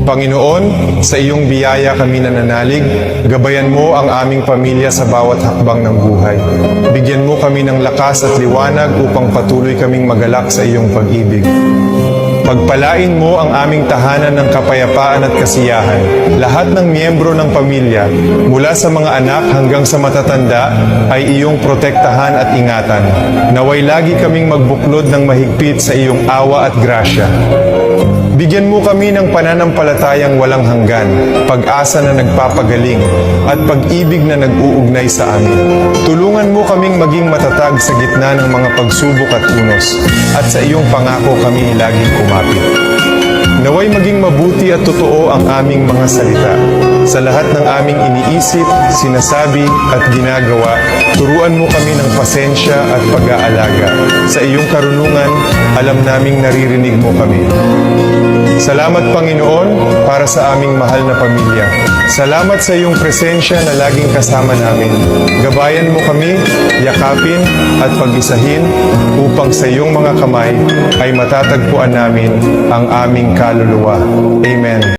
Panginoon, sa iyong biyaya kami nananalig, gabayan mo ang aming pamilya sa bawat hakbang ng buhay. Bigyan mo kami ng lakas at liwanag upang patuloy kaming magalak sa iyong pag-ibig. Pagpalain mo ang aming tahanan ng kapayapaan at kasiyahan. Lahat ng miyembro ng pamilya, mula sa mga anak hanggang sa matatanda, ay iyong protektahan at ingatan. Naway lagi kaming magbuklod ng mahigpit sa iyong awa at grasya. Bigyan mo kami ng pananampalatayang walang hanggan, pag-asa na nagpapagaling, at pag-ibig na nag-uugnay sa amin. Tulungan mo kaming maging matatag sa gitna ng mga pagsubok at unos, at sa iyong pangako kami laging kumapit. Naway maging mabuti at totoo ang aming mga salita. Sa lahat ng aming iniisip, sinasabi at ginagawa, turuan mo kami ng pasensya at pag-aalaga. Sa iyong karunungan, alam naming naririnig mo kami. Salamat Panginoon para sa aming mahal na pamilya. Salamat sa iyong presensya na laging kasama namin. Gabayan mo kami, yakapin at pag-isahin upang sa iyong mga kamay ay matatagpuan namin ang aming kaluluwa. Amen.